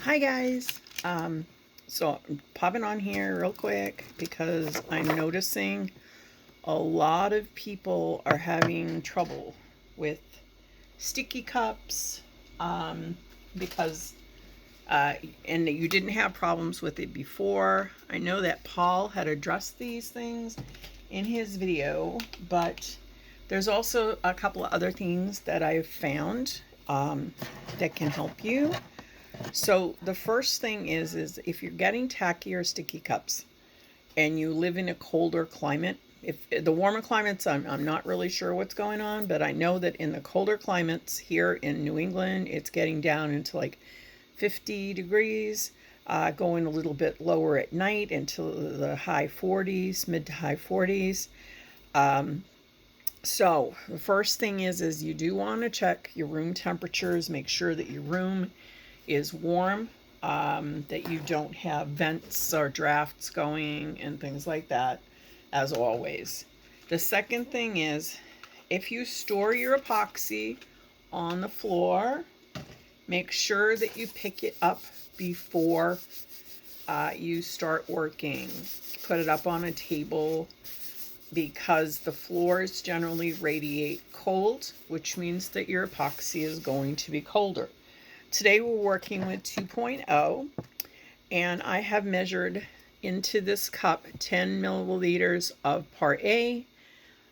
Hi guys. So I'm popping on here real quick because I'm noticing a lot of people are having trouble with sticky cups because and you didn't have problems with it before. I know that Paul had addressed these things in his video, but there's also a couple of other things that I've found that can help you. So the first thing is if you're getting tacky or sticky cups and you live in a colder climate, if the warmer climates, I'm not really sure what's going on, but I know that in the colder climates here in New England, it's getting down into like 50 degrees, going a little bit lower at night into the high 40s, mid to high 40s. So the first thing is you do want to check your room temperatures, make sure that your room is warm, that you don't have vents or drafts going and things like that, as always. The second thing is if you store your epoxy on the floor, make sure that you pick it up before you start working. Put it up on a table because the floors generally radiate cold, which means that your epoxy is going to be colder. Today we're working with 2.0 and I have measured into this cup 10 milliliters of part A.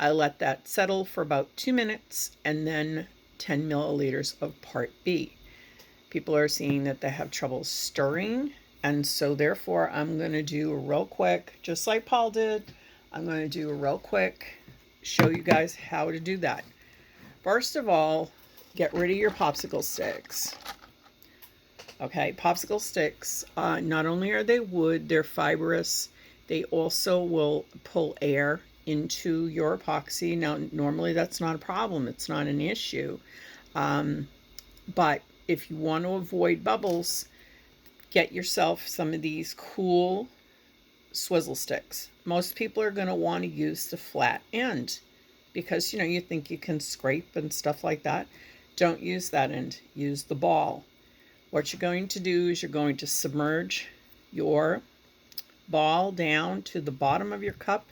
I let that settle for about 2 minutes and then 10 milliliters of part B. People are seeing that they have trouble stirring, and so therefore I'm going to do a real quick, just like Paul did, I'm going to do a real quick, show you guys how to do that. First of all, get rid of your popsicle sticks. Okay, popsicle sticks, not only are they wood, they're fibrous, they also will pull air into your epoxy. Now, normally that's not a problem, it's not an issue. But if you want to avoid bubbles, get yourself some of these cool swizzle sticks. Most people are going to want to use the flat end because, you think you can scrape and stuff like that. Don't use that end, use the ball. What you're going to do is you're going to submerge your ball down to the bottom of your cup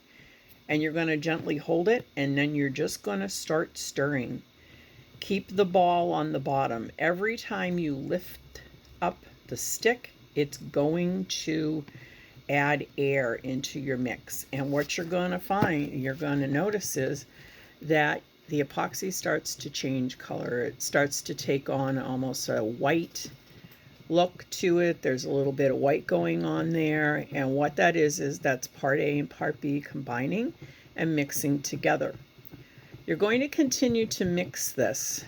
and you're going to gently hold it, and then you're just going to start stirring. Keep the ball on the bottom. Every time you lift up the stick, it's going to add air into your mix. And what you're going to notice is that the epoxy starts to change color. It starts to take on almost a white look to it. There's a little bit of white going on there, and what that is that's part A and part B combining and mixing together. You're going to continue to mix this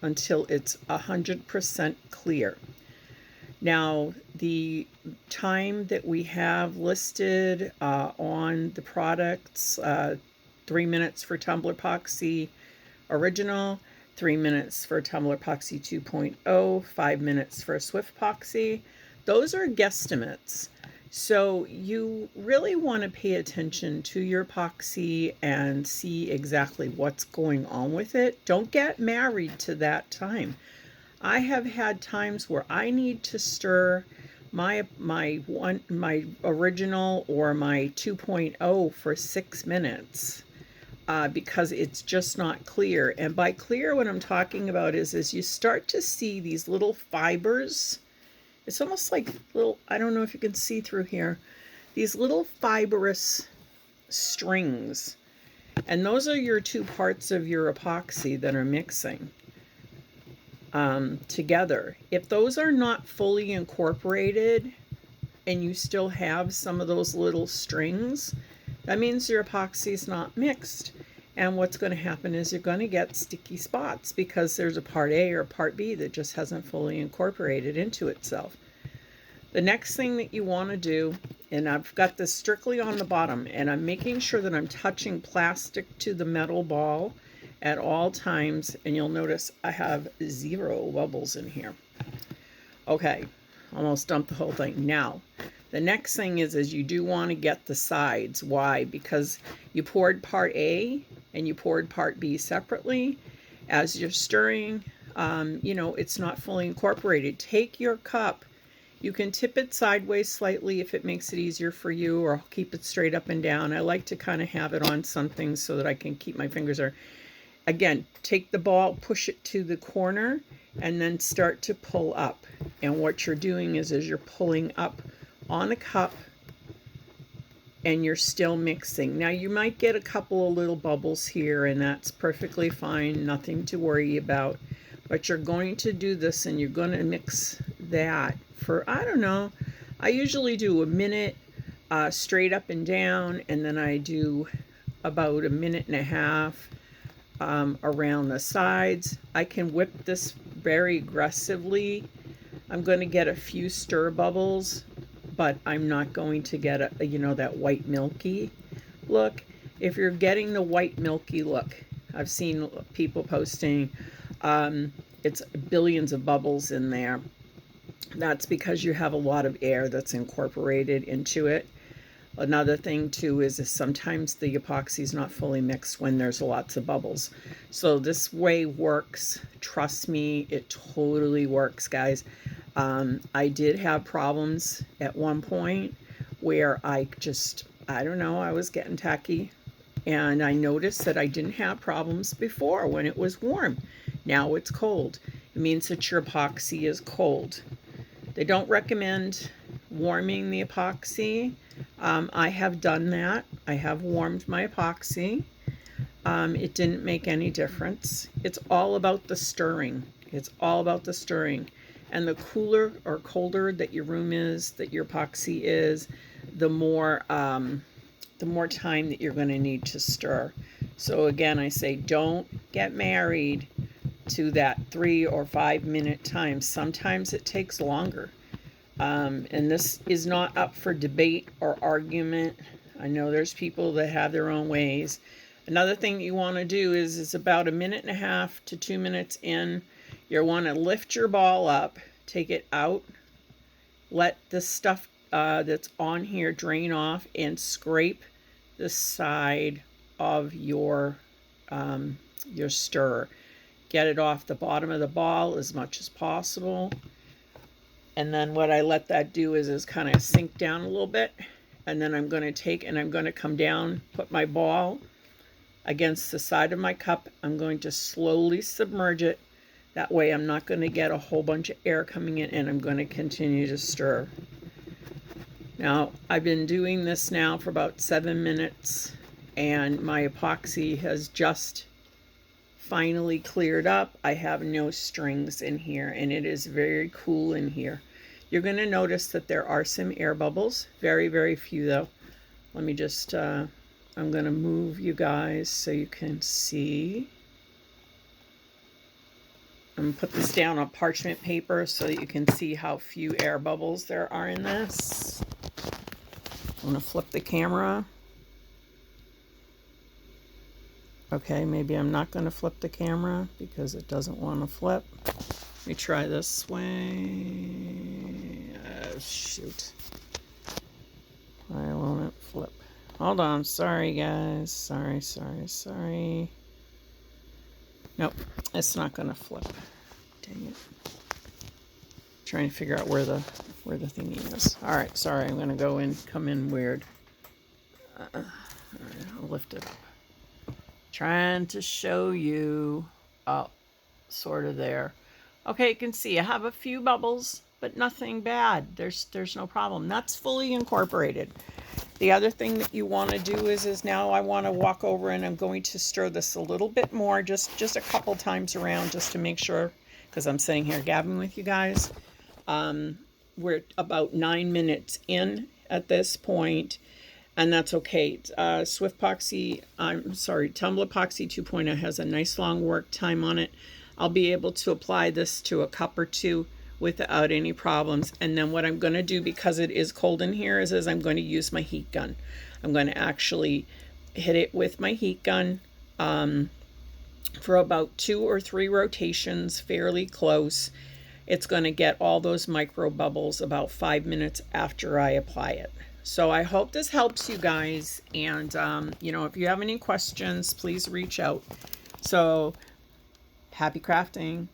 until it's 100% clear. Now, the time that we have listed on the products, 3 minutes for tumblerpoxy original, 3 minutes for tumblerpoxy 2.0, 5 minutes for swiftpoxy. Those are guesstimates. So you really want to pay attention to your epoxy and see exactly what's going on with it. Don't get married to that time. I have had times where I need to stir my original or my 2.0 for 6 minutes. Because it's just not clear. And by clear, what I'm talking about is you start to see these little fibers. It's almost like little, I don't know if you can see through here, these little fibrous strings. And those are your two parts of your epoxy that are mixing together. If those are not fully incorporated and you still have some of those little strings, that means your epoxy is not mixed. And what's going to happen is you're going to get sticky spots because there's a part A or part B that just hasn't fully incorporated into itself. The next thing that you want to do, and I've got this strictly on the bottom, and I'm making sure that I'm touching plastic to the metal ball at all times, and you'll notice I have 0 bubbles in here. Okay, almost dumped the whole thing. Now, the next thing is you do want to get the sides. Why? Because you poured part A and you poured part B separately. As you're stirring, it's not fully incorporated. Take your cup You can tip it sideways slightly if it makes it easier for you, or keep it straight up and down. I like to kind of have it on something so that I can keep my fingers there. Again, take the ball, push it to the corner, and then start to pull up. And what you're doing is you're pulling up on a cup, and you're still mixing. Now you might get a couple of little bubbles here, and that's perfectly fine, nothing to worry about. But you're going to do this, and you're going to mix that for, I don't know, I usually do a minute straight up and down, and then I do about a minute and a half around the sides. I can whip this very aggressively. I'm going to get a few stir bubbles, but I'm not going to get a, you know, that white milky look. If you're getting the white milky look, I've seen people posting, it's billions of bubbles in there. That's because you have a lot of air that's incorporated into it. Another thing too is sometimes the epoxy is not fully mixed when there's lots of bubbles. So this way works. Trust me, it totally works, guys. I did have problems at one point where I don't know, I was getting tacky, and I noticed that I didn't have problems before when it was warm. Now it's cold. It means that your epoxy is cold. They don't recommend warming the epoxy. I have done that. I have warmed my epoxy. It didn't make any difference. It's all about the stirring. It's all about the stirring. And the cooler or colder that your room is, that your epoxy is, the more time that you're going to need to stir. So again, I say don't get married to that 3 or 5 minute time. Sometimes it takes longer. And this is not up for debate or argument. I know there's people that have their own ways. Another thing you want to do is about a minute and a half to 2 minutes in, you want to lift your ball up, take it out, let the stuff that's on here drain off, and scrape the side of your stir. Get it off the bottom of the ball as much as possible. And then what I let that do is kind of sink down a little bit. And then I'm going to take and I'm going to come down, put my ball against the side of my cup. I'm going to slowly submerge it. That way I'm not going to get a whole bunch of air coming in, and I'm going to continue to stir. Now, I've been doing this now for about 7 minutes, and my epoxy has just finally cleared up. I have no strings in here, and it is very cool in here. You're going to notice that there are some air bubbles. Very, very few though. Let me just, I'm going to move you guys so you can see. I'm going to put this down on parchment paper so that you can see how few air bubbles there are in this. I'm going to flip the camera. Okay, maybe I'm not going to flip the camera because it doesn't want to flip. Let me try this way. Shoot. Why won't it flip? Hold on. Sorry, guys. Sorry. Nope, it's not going to flip. Dang it. Trying to figure out where the thingy is. All right, sorry. I'm going to come in weird. All right, I'll lift it up. Trying to show you, sort of there. Okay, you can see I have a few bubbles, but nothing bad. There's no problem. That's fully incorporated. The other thing that you want to do is now I want to walk over and I'm going to stir this a little bit more, just a couple times around, just to make sure, because I'm sitting here gabbing with you guys. We're about 9 minutes in at this point, and that's okay. tumblerpoxy 2.0 has a nice long work time on it. I'll be able to apply this to a cup or two without any problems. And then what I'm going to do, because it is cold in here, is I'm going to use my heat gun. I'm going to actually hit it with my heat gun for about 2 or 3 rotations, fairly close. It's going to get all those micro bubbles about 5 minutes after I apply it. So I hope this helps you guys. And, if you have any questions, please reach out. So happy crafting.